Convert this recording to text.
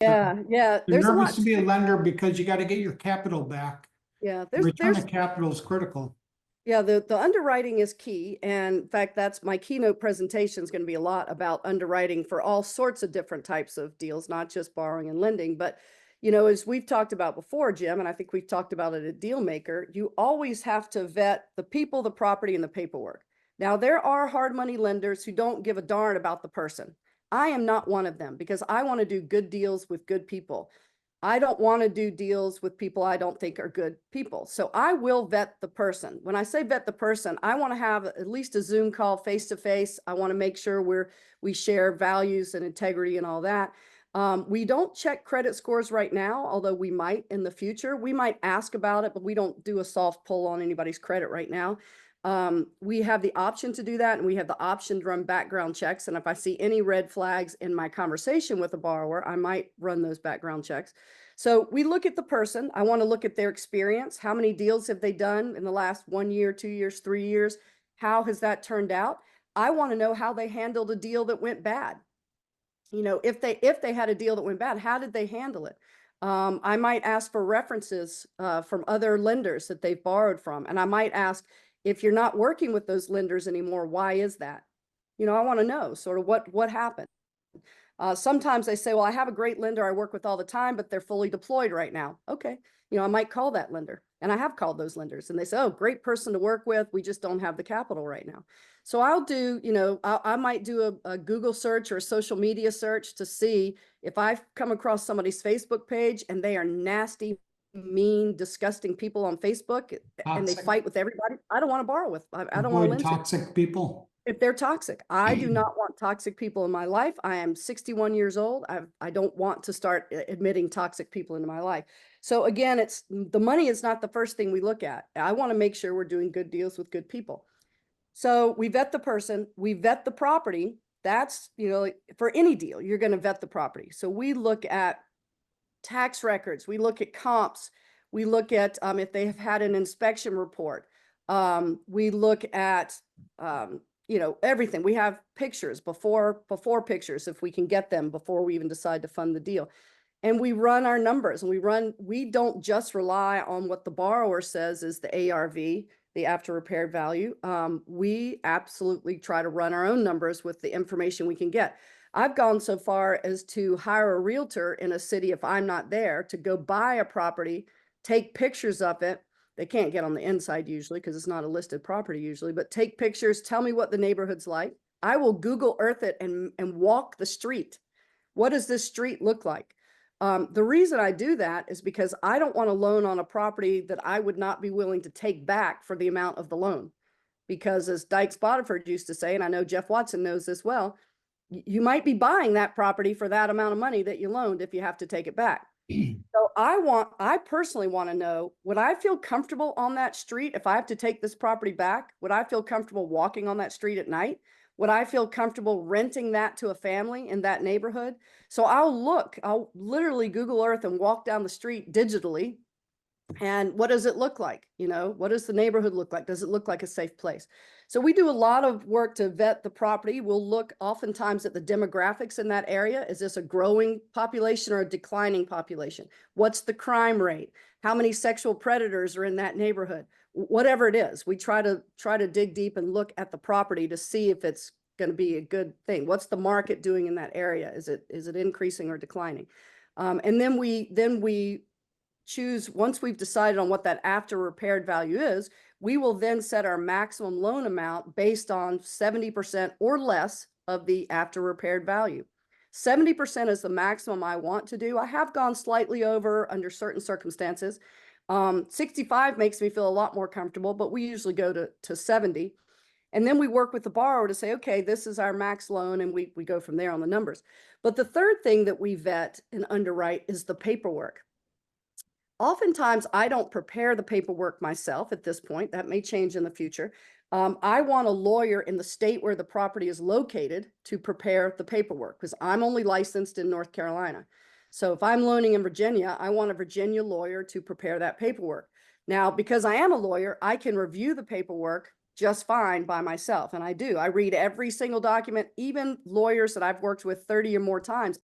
Yeah, yeah, You're there's a nervous lot to be a to, lender because you got to get your capital back. yeah, Return of capital is critical. yeah, the underwriting is key. And in fact, that's my keynote presentation is going to be a lot about underwriting for all sorts of different types of deals, not just borrowing and lending. But, as we've talked about before, Jim, and I think we've talked about it at Dealmaker, you always have to vet the people, the property, and the paperwork. Now, there are hard money lenders who don't give a darn about the person. I am not one of them because I want to do good deals with good people. I don't want to do deals with people I don't think are good people. So I will vet the person. When I say vet the person, I want to have at least a Zoom call face to face. I want to make sure we share values and integrity and all that. We don't check credit scores right now, although we might in the future. We might ask about it, but we don't do a soft pull on anybody's credit right now. We have the option to do that, and we have the option to run background checks. And if I see any red flags in my conversation with a borrower, I might run those background checks. So we look at the person. I want to look at their experience. How many deals have they done in the last 1 year, 2 years, 3 years? How has that turned out? I want to know how they handled a deal that went bad. If they had a deal that went bad, how did they handle it? I might ask for references from other lenders that they've borrowed from. And I might ask, if you're not working with those lenders anymore, why is that? I want to know sort of what happened. Sometimes they say, well, I have a great lender I work with all the time, but they're fully deployed right now. Okay. I might call that lender, and I have called those lenders, and they say, oh, great person to work with. We just don't have the capital right now. So I'll do, I might do a Google search or a social media search to see if I've come across somebody's Facebook page and they are nasty, mean, disgusting people on Facebook and they Toxic. fight with everybody. I don't want to borrow with, I don't want to Avoid lend to. toxic people. If they're toxic, I do not want toxic people in my life. I am 61 years old. I don't want to start admitting toxic people into my life. So again, it's the money is not the first thing we look at. I want to make sure we're doing good deals with good people. So we vet the person, we vet the property. That's, for any deal, you're going to vet the property. So we look at tax records, we look at comps, we look at if they have had an inspection report. We look at everything. We have pictures before pictures if we can get them before we even decide to fund the deal. And we run our numbers, and we don't just rely on what the borrower says is the ARV, the after repaired value. We absolutely try to run our own numbers with the information we can get. I've gone so far as to hire a realtor in a city, if I'm not there, to go buy a property, take pictures of it. They can't get on the inside usually because it's not a listed property usually, but take pictures, tell me what the neighborhood's like. I will Google Earth it and walk the street. What does this street look like? The reason I do that is because I don't want a loan on a property that I would not be willing to take back for the amount of the loan. Because as Dykes Boddiford used to say, and I know Jeff Watson knows this well, you might be buying that property for that amount of money that you loaned if you have to take it back. So I personally want to know, would I feel comfortable on that street if I have to take this property back? Would I feel comfortable walking on that street at night? Would I feel comfortable renting that to a family in that neighborhood? So I'll literally Google Earth and walk down the street digitally. And what does it look like? What does the neighborhood look like? Does it look like a safe place? So we do a lot of work to vet the property. We'll look oftentimes at the demographics in that area. Is this a growing population or a declining population? What's the crime rate? How many sexual predators are in that neighborhood? Whatever it is, we try to dig deep and look at the property to see if it's going to be a good thing. What's the market doing in that area? Is it increasing or declining? And then we choose, once we've decided on what that after repaired value is, we will then set our maximum loan amount based on 70% or less of the after repaired value. 70% is the maximum I want to do. I have gone slightly over under certain circumstances. 65 makes me feel a lot more comfortable, but we usually go to 70. And then we work with the borrower to say, okay, this is our max loan, and we go from there on the numbers. But the third thing that we vet and underwrite is the paperwork. Oftentimes, I don't prepare the paperwork myself at this point. That may change in the future. I want a lawyer in the state where the property is located to prepare the paperwork because I'm only licensed in North Carolina. So if I'm loaning in Virginia, I want a Virginia lawyer to prepare that paperwork. Now, because I am a lawyer, I can review the paperwork just fine by myself. And I do. I read every single document, even lawyers that I've worked with 30 or more times.